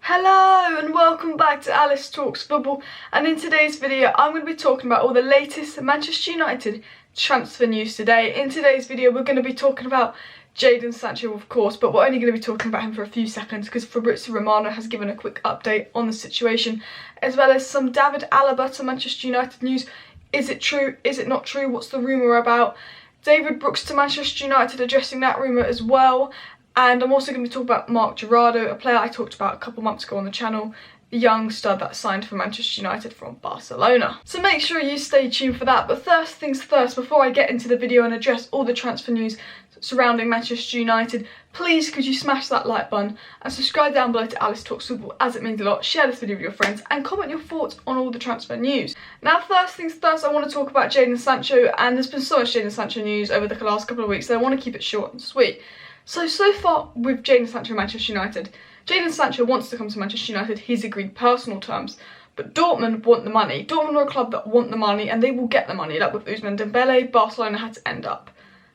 Hello and welcome back to Alice Talks Football, and in today's video I'm going to be talking about all the latest Manchester United transfer news today. In today's video we're going to be talking about Jadon Sancho, of course, but we're only going to be talking about him for a few seconds because Fabrizo Romano has given a quick update on the situation, as well as some David Alaba to Manchester United news. Is it true? Is it not true? What's the rumour about? David Brooks to Manchester United, addressing that rumour as well. And I'm also going to be talking about Marc Jurado, a player I talked about a couple months ago on the channel, the young stud that signed for Manchester United from Barcelona. So make sure you stay tuned for that. But first things first, before I get into the video and address all the transfer news surrounding Manchester United, please could you smash that like button and subscribe down below to Alice Talks Football, as it means a lot. Share this video with your friends and comment your thoughts on all the transfer news. Now first things first, I want to talk about Jadon Sancho, and there's been so much Jadon Sancho news over the last couple of weeks, so I want to keep it short and sweet. So far with Jadon Sancho and Manchester United, Jadon Sancho wants to come to Manchester United. He's agreed personal terms, but Dortmund want the money. Dortmund are a club that want the money, and they will get the money. Like with Ousmane Dembele, Barcelona had to end up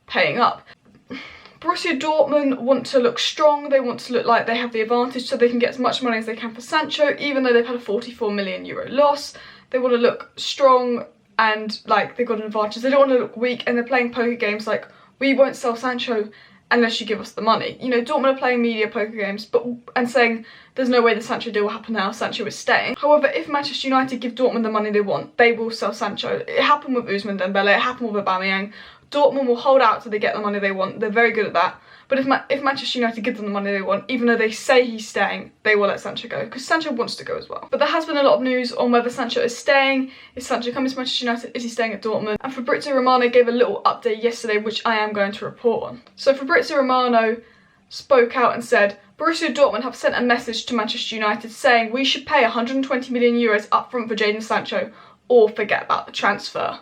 paying up. Borussia Dortmund want to look strong. They want to look like they have the advantage, so they can get as much money as they can for Sancho, even though they've had a 44 million euro loss. They want to look strong and like they've got an advantage. They don't want to look weak, and they're playing poker games like, we won't sell Sancho unless you give us the money. You know, Dortmund are playing media poker games and saying there's no way the Sancho deal will happen now, Sancho is staying. However, if Manchester United give Dortmund the money they want, they will sell Sancho. It happened with Ousmane Dembele, it happened with Aubameyang. Dortmund will hold out till they get the money they want. They're very good at that. But if Manchester United give them the money they want, even though they say he's staying, they will let Sancho go, because Sancho wants to go as well. But there has been a lot of news on whether Sancho is staying. Is Sancho coming to Manchester United? Is he staying at Dortmund? And Fabrizo Romano gave a little update yesterday, which I am going to report on. So Fabrizo Romano spoke out and said, Borussia Dortmund have sent a message to Manchester United saying we should pay 120 million euros up front for Jadon Sancho or forget about the transfer.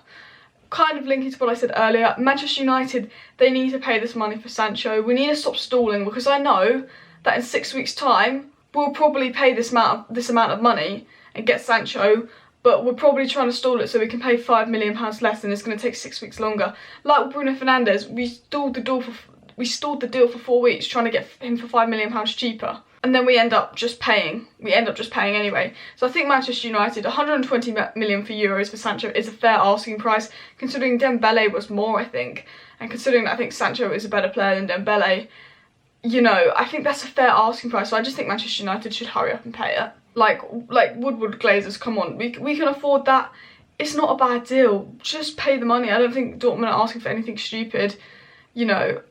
Kind of linking to what I said earlier, Manchester United, they need to pay this money for Sancho. We need to stop stalling, because I know that in 6 weeks' time we'll probably pay this amount of money and get Sancho, but we're probably trying to stall it so we can pay £5 million less, and it's going to take 6 weeks longer. Like with Bruno Fernandes, we stalled the deal for 4 weeks trying to get him for £5 million cheaper. And then we end up just paying. Anyway. So I think Manchester United, 120 million euros for Sancho is a fair asking price, considering Dembele was more, I think. And considering that I think Sancho is a better player than Dembele, you know, I think that's a fair asking price. So I just think Manchester United should hurry up and pay it. Like Woodward Glazers, come on. We can afford that. It's not a bad deal. Just pay the money. I don't think Dortmund are asking for anything stupid. You know,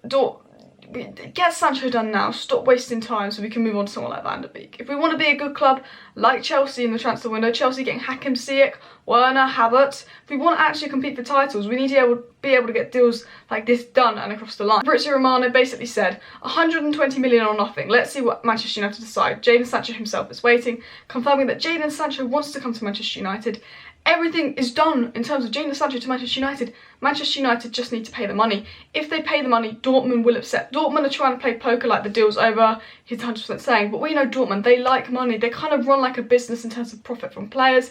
get Sancho done now, stop wasting time so we can move on to someone like Van der Beek. If we want to be a good club like Chelsea in the transfer window, Chelsea getting Hakim Ziyech, Werner, Havertz, if we want to actually compete for titles, we need to be able to get deals like this done and across the line. Fabrizo Romano basically said 120 million or nothing. Let's see what Manchester United decide. Jadon Sancho himself is waiting, confirming that Jadon Sancho wants to come to Manchester United. Everything is done in terms of Jadon Sancho to Manchester United. Manchester United just need to pay the money. If they pay the money, Dortmund will accept. Dortmund are trying to play poker like the deal's over, he's 100% saying. But we know Dortmund, they like money. They kind of run like a business in terms of profit from players.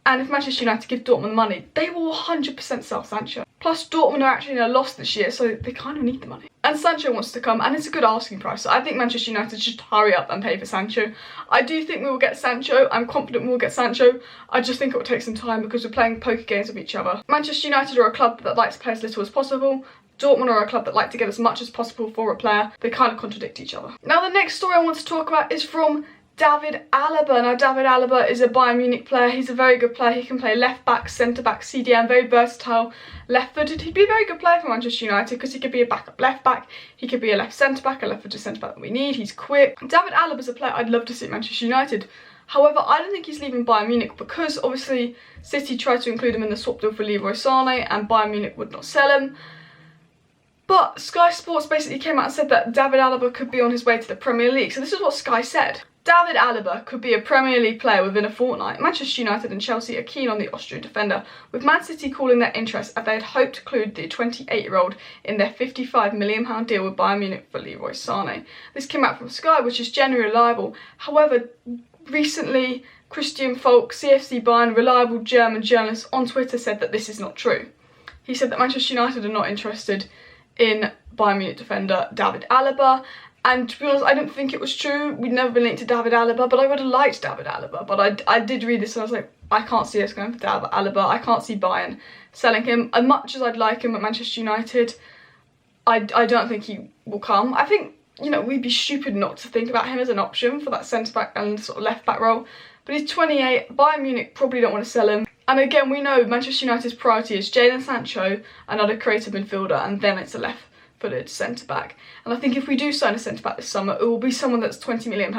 And if Manchester United give Dortmund money, they will 100% sell Sancho. Plus, Dortmund are actually in a loss this year, so they kind of need the money. And Sancho wants to come, and it's a good asking price. So I think Manchester United should hurry up and pay for Sancho. I do think we will get Sancho. I'm confident we will get Sancho. I just think it will take some time because we're playing poker games with each other. Manchester United are a club that likes to play as little as possible. Dortmund are a club that like to get as much as possible for a player. They kind of contradict each other. Now, the next story I want to talk about is from David Alaba. Now, David Alaba is a Bayern Munich player. He's a very good player. He can play left back, centre back, CDM, very versatile, left footed. He'd be a very good player for Manchester United because he could be a backup left back, he could be a left centre back, a left footed centre back that we need. He's quick. David Alaba is a player I'd love to see at Manchester United. However, I don't think he's leaving Bayern Munich because obviously City tried to include him in the swap deal for Leroy Sané and Bayern Munich would not sell him. But Sky Sports basically came out and said that David Alaba could be on his way to the Premier League. So this is what Sky said. David Alaba could be a Premier League player within a fortnight. Manchester United and Chelsea are keen on the Austrian defender, with Man City calling their interest as they had hoped to include the 28-year-old in their £55 million deal with Bayern Munich for Leroy Sané. This came out from Sky, which is generally reliable. However, recently, Christian Falk, CFC Bayern, reliable German journalist on Twitter, said that this is not true. He said that Manchester United are not interested in Bayern Munich defender David Alaba, And to be honest, I didn't think it was true. We'd never been linked to David Alaba, but I would have liked David Alaba. But I did read this and I was like, I can't see us going for David Alaba. I can't see Bayern selling him. As much as I'd like him at Manchester United, I don't think he will come. I think, you know, we'd be stupid not to think about him as an option for that centre-back and sort of left-back role. But he's 28. Bayern Munich probably don't want to sell him. And again, we know Manchester United's priority is Jadon Sancho, another creative midfielder, and then it's a left-footed centre-back. And I think if we do sign a centre-back this summer, it will be someone that's £20 million,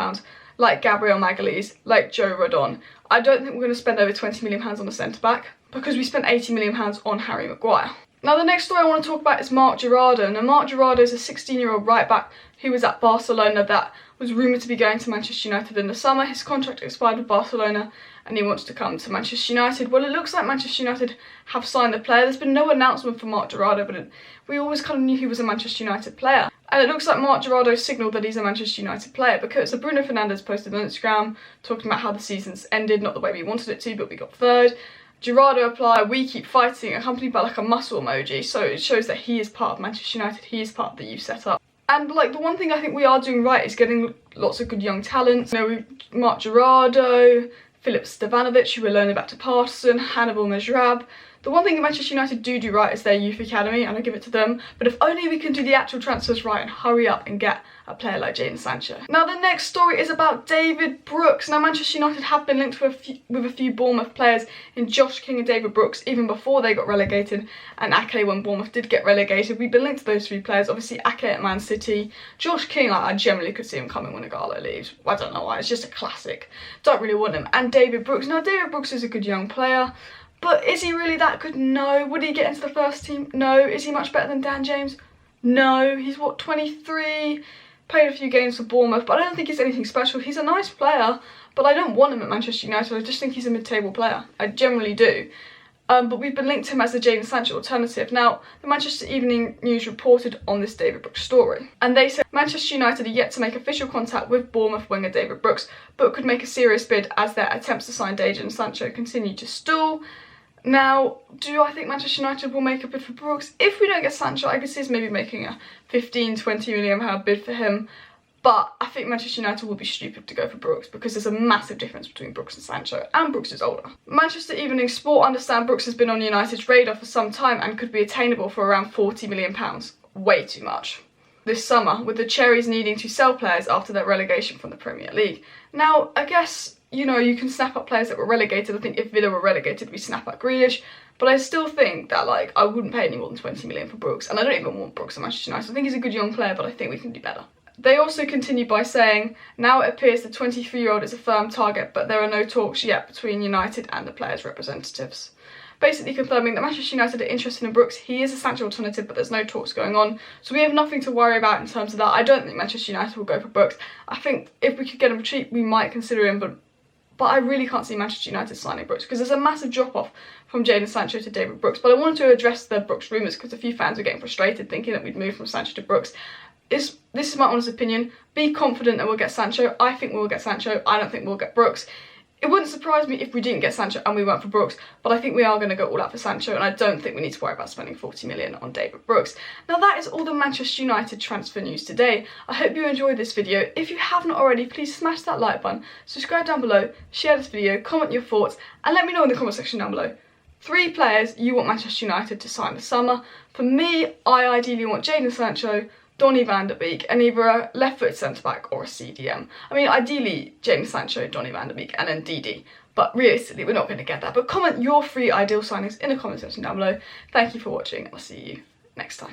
like Gabriel Magalhaes, like Jadon. I don't think we're going to spend over £20 million on a centre-back, because we spent £80 million on Harry Maguire. Now the next story I want to talk about is Marc Jurado. Now Marc Jurado is a 16-year-old right-back who was at Barcelona that was rumoured to be going to Manchester United in the summer. His contract expired with Barcelona and he wants to come to Manchester United. Well, it looks like Manchester United have signed the player. There's been no announcement for Marc Jurado, but we always kind of knew he was a Manchester United player. And it looks like Marc Jurado signalled that he's a Manchester United player, because Bruno Fernandes posted on Instagram talking about how the season's ended, not the way we wanted it to, but we got third. Gerardo replied, "We keep fighting," accompanied by like a muscle emoji, so it shows that he is part of Manchester United, he is part of the youth setup. And like the one thing I think we are doing right is getting lots of good young talents. You know, we've Marc Jurado, Filip Stevanovic, who we're loaning back to Partizan, Hannibal Mejrab. The one thing that Manchester United do right is their youth academy, and I give it to them. But if only we can do the actual transfers right and hurry up and get a player like Jadon Sancho. Now the next story is about David Brooks. Now Manchester United have been linked with a few Bournemouth players in Josh King and David Brooks even before they got relegated, and Ake when Bournemouth did get relegated. We've been linked to those three players. Obviously Ake at Man City. Josh King, I generally could see him coming when Igalo leaves. I don't know why, it's just a classic. Don't really want him. And David Brooks. Now David Brooks is a good young player, but is he really that good? No. Would he get into the first team? No. Is he much better than Dan James? No. He's what, 23? Played a few games for Bournemouth, but I don't think he's anything special. He's a nice player, but I don't want him at Manchester United. I just think he's a mid-table player. I generally do. But we've been linked to him as the Jadon Sancho alternative. Now, the Manchester Evening News reported on this David Brooks story, and they said Manchester United are yet to make official contact with Bournemouth winger David Brooks, but could make a serious bid as their attempts to sign Jadon Sancho continue to stall. Now, do I think Manchester United will make a bid for Brooks? If we don't get Sancho, I could see us maybe making a £15–20 million bid for him. But I think Manchester United will be stupid to go for Brooks, because there's a massive difference between Brooks and Sancho, and Brooks is older. Manchester Evening Sport understand Brooks has been on United's radar for some time and could be attainable for around £40 million. Way too much. This summer, with the Cherries needing to sell players after their relegation from the Premier League. Now, I guess, you know, you can snap up players that were relegated. I think if Villa were relegated, we snap up Grealish. But I still think that, like, I wouldn't pay any more than £20 million for Brooks. And I don't even want Brooks at Manchester United. I think he's a good young player, but I think we can do better. They also continued by saying, now it appears the 23-year-old is a firm target, but there are no talks yet between United and the players' representatives. Basically confirming that Manchester United are interested in Brooks. He is a Sancho alternative, but there's no talks going on. So we have nothing to worry about in terms of that. I don't think Manchester United will go for Brooks. I think if we could get him cheap, we might consider him, but I really can't see Manchester United signing Brooks, because there's a massive drop-off from Jadon Sancho to David Brooks. But I wanted to address the Brooks rumours, because a few fans were getting frustrated thinking that we'd move from Sancho to Brooks. This is my honest opinion. Be confident that we'll get Sancho. I think we'll get Sancho. I don't think we'll get Brooks. It wouldn't surprise me if we didn't get Sancho and we went for Brooks, but I think we are going to go all out for Sancho, and I don't think we need to worry about spending £40 million on David Brooks. Now that is all the Manchester United transfer news today. I hope you enjoyed this video. If you haven't already, please smash that like button, subscribe down below, share this video, comment your thoughts, and let me know in the comment section down below 3 players you want Manchester United to sign this summer. For me, I ideally want Jadon Sancho, Donny van der Beek, and either a left-footed centre-back or a CDM. I mean, ideally, Jadon Sancho, Donny van der Beek, and then DD. But realistically, we're not going to get that. But comment your 3 ideal signings in the comment section down below. Thank you for watching, and I'll see you next time.